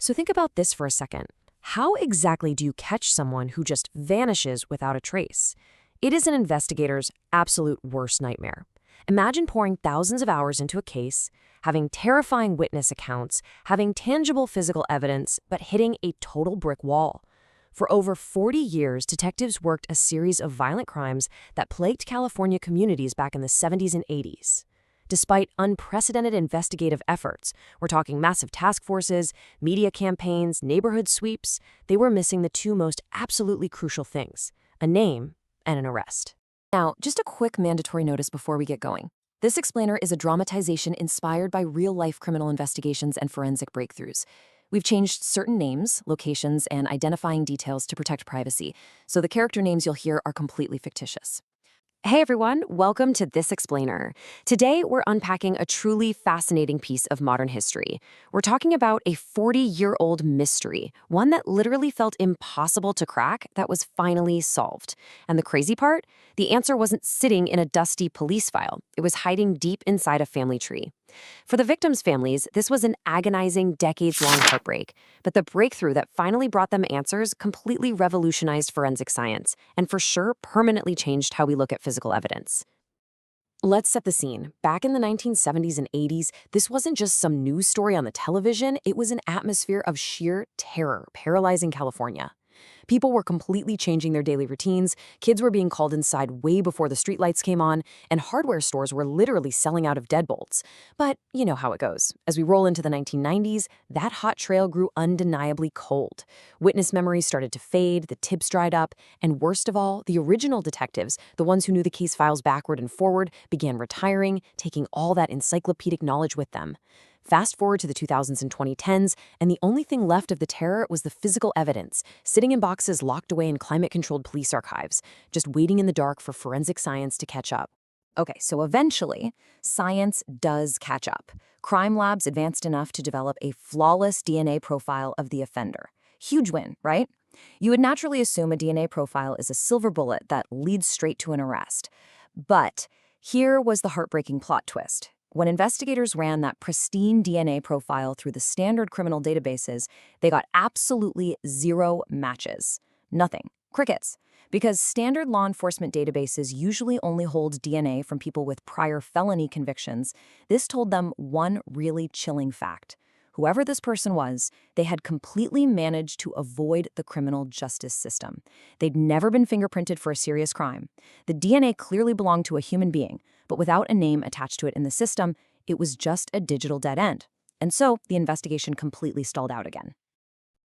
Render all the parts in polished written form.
So think about this for a second. How exactly do you catch someone who just vanishes without a trace? It is an investigator's absolute worst nightmare. Imagine pouring thousands of hours into a case, having terrifying witness accounts, having tangible physical evidence, but hitting a total brick wall. For over 40 years, detectives worked a series of violent crimes that plagued California communities back in the 70s and 80s. Despite unprecedented investigative efforts, we're talking massive task forces, media campaigns, neighborhood sweeps, they were missing the two most absolutely crucial things: a name and an arrest. Now, just a quick mandatory notice before we get going. This explainer is a dramatization inspired by real-life criminal investigations and forensic breakthroughs. We've changed certain names, locations, and identifying details to protect privacy, so the character names you'll hear are completely fictitious. Hey everyone, welcome to This Explainer. Today we're unpacking a truly fascinating piece of modern history. We're talking about a 40-year-old mystery, one that literally felt impossible to crack that was finally solved. And the crazy part? The answer wasn't sitting in a dusty police file. It was hiding deep inside a family tree. For the victims' families, this was an agonizing, decades-long heartbreak. But the breakthrough that finally brought them answers completely revolutionized forensic science, and for sure permanently changed how we look at physical evidence. Let's set the scene. Back in the 1970s and 80s, this wasn't just some news story on the television, it was an atmosphere of sheer terror paralyzing California. People were completely changing their daily routines, kids were being called inside way before the streetlights came on, and hardware stores were literally selling out of deadbolts. But you know how it goes. As we roll into the 1990s, that hot trail grew undeniably cold. Witness memories started to fade, the tips dried up, and worst of all, the original detectives, the ones who knew the case files backward and forward, began retiring, taking all that encyclopedic knowledge with them. Fast forward to the 2000s and 2010s, and the only thing left of the terror was the physical evidence, sitting in boxes locked away in climate-controlled police archives, just waiting in the dark for forensic science to catch up. Okay, so eventually, science does catch up. Crime labs advanced enough to develop a flawless DNA profile of the offender. Huge win, right? You would naturally assume a DNA profile is a silver bullet that leads straight to an arrest. But here was the heartbreaking plot twist. When investigators ran that pristine DNA profile through the standard criminal databases, they got absolutely zero matches. Nothing. Crickets. Because standard law enforcement databases usually only hold DNA from people with prior felony convictions, this told them one really chilling fact. Whoever this person was, they had completely managed to avoid the criminal justice system. They'd never been fingerprinted for a serious crime. The DNA clearly belonged to a human being, but without a name attached to it in the system, it was just a digital dead end. And so the investigation completely stalled out again.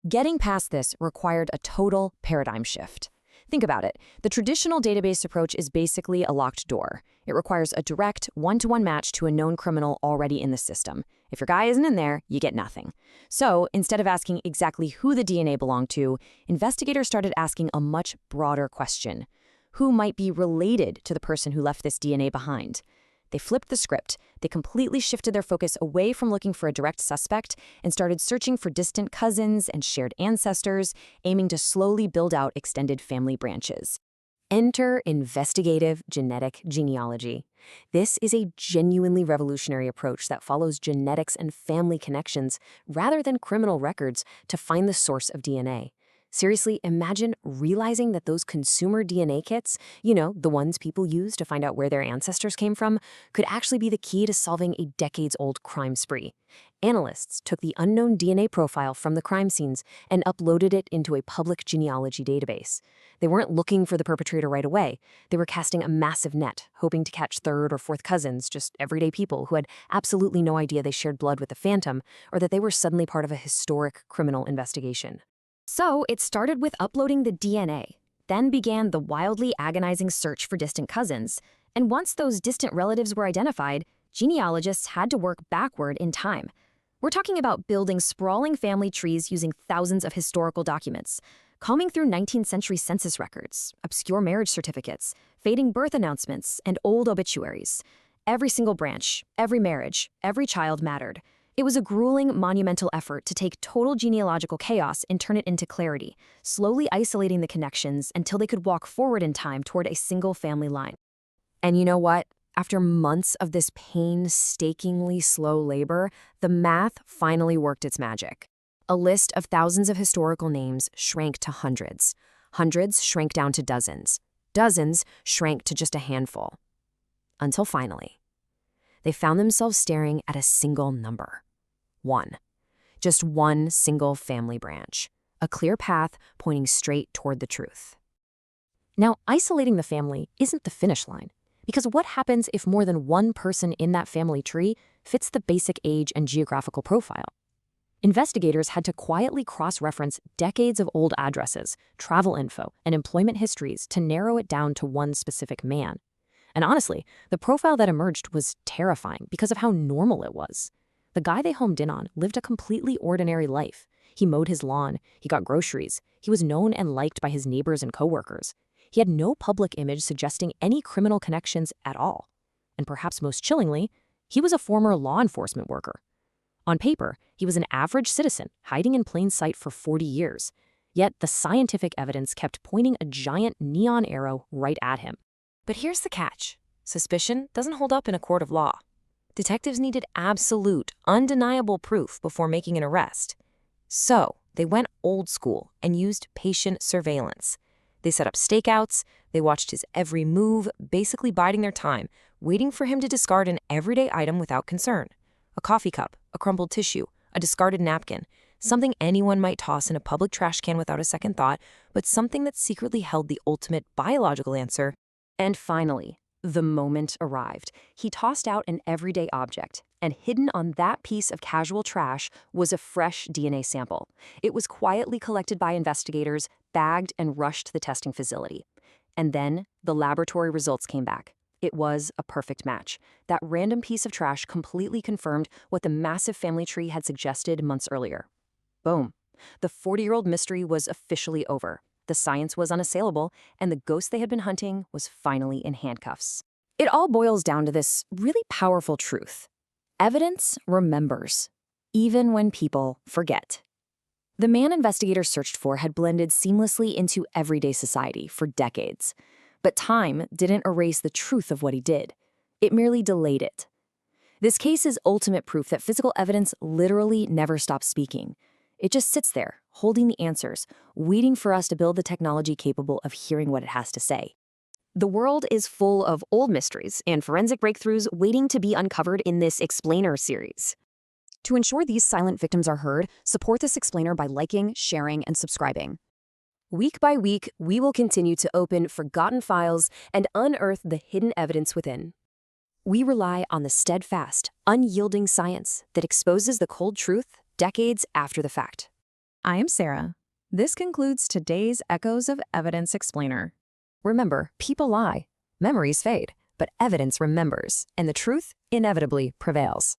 Getting past this required a total paradigm shift. Think about it. The traditional database approach is basically a locked door. It requires a direct, one-to-one match to a known criminal already in the system. If your guy isn't in there, you get nothing. So, instead of asking exactly who the DNA belonged to, investigators started asking a much broader question. Who might be related to the person who left this DNA behind? They flipped the script. They completely shifted their focus away from looking for a direct suspect and started searching for distant cousins and shared ancestors, aiming to slowly build out extended family branches. Enter investigative genetic genealogy. This is a genuinely revolutionary approach that follows genetics and family connections rather than criminal records to find the source of DNA. Seriously, imagine realizing that those consumer DNA kits, the ones people use to find out where their ancestors came from, could actually be the key to solving a decades-old crime spree. Analysts took the unknown DNA profile from the crime scenes and uploaded it into a public genealogy database. They weren't looking for the perpetrator right away. They were casting a massive net, hoping to catch third or fourth cousins, just everyday people who had absolutely no idea they shared blood with the phantom or that they were suddenly part of a historic criminal investigation. So it started with uploading the DNA. Then began the wildly agonizing search for distant cousins. And once those distant relatives were identified, genealogists had to work backward in time. We're talking about building sprawling family trees using thousands of historical documents, combing through 19th century census records, obscure marriage certificates, fading birth announcements, and old obituaries. Every single branch, every marriage, every child mattered. It was a grueling, monumental effort to take total genealogical chaos and turn it into clarity, slowly isolating the connections until they could walk forward in time toward a single family line. And you know what? After months of this painstakingly slow labor, the math finally worked its magic. A list of thousands of historical names shrank to hundreds. Hundreds shrank down to dozens. Dozens shrank to just a handful. Until finally, they found themselves staring at a single number. One. Just one single family branch. A clear path pointing straight toward the truth. Now, isolating the family isn't the finish line, because what happens if more than one person in that family tree fits the basic age and geographical profile? Investigators had to quietly cross-reference decades of old addresses, travel info, and employment histories to narrow it down to one specific man. And honestly, the profile that emerged was terrifying because of how normal it was. The guy they homed in on lived a completely ordinary life. He mowed his lawn, he got groceries, he was known and liked by his neighbors and coworkers. He had no public image suggesting any criminal connections at all. And perhaps most chillingly, he was a former law enforcement worker. On paper, he was an average citizen, hiding in plain sight for 40 years. Yet the scientific evidence kept pointing a giant neon arrow right at him. But here's the catch. Suspicion doesn't hold up in a court of law. Detectives needed absolute, undeniable proof before making an arrest. So they went old school and used patient surveillance. They set up stakeouts, they watched his every move, basically biding their time, waiting for him to discard an everyday item without concern. A coffee cup, a crumpled tissue, a discarded napkin, something anyone might toss in a public trash can without a second thought, but something that secretly held the ultimate biological answer. And finally, the moment arrived. He tossed out an everyday object, and hidden on that piece of casual trash was a fresh DNA sample. It was quietly collected by investigators, bagged, and rushed to the testing facility. And then the laboratory results came back. It was a perfect match. That random piece of trash completely confirmed what the massive family tree had suggested months earlier. Boom. The 40-year-old mystery was officially over. The science was unassailable, and the ghost they had been hunting was finally in handcuffs. It all boils down to this really powerful truth. Evidence remembers, even when people forget. The man investigators searched for had blended seamlessly into everyday society for decades. But time didn't erase the truth of what he did. It merely delayed it. This case is ultimate proof that physical evidence literally never stops speaking. It just sits there, holding the answers, waiting for us to build the technology capable of hearing what it has to say. The world is full of old mysteries and forensic breakthroughs waiting to be uncovered in this Explainer series. To ensure these silent victims are heard, support this Explainer by liking, sharing, and subscribing. Week by week, we will continue to open forgotten files and unearth the hidden evidence within. We rely on the steadfast, unyielding science that exposes the cold truth decades after the fact. I am Sarah. This concludes today's Echoes of Evidence Explainer. Remember, people lie, memories fade, but evidence remembers, and the truth inevitably prevails.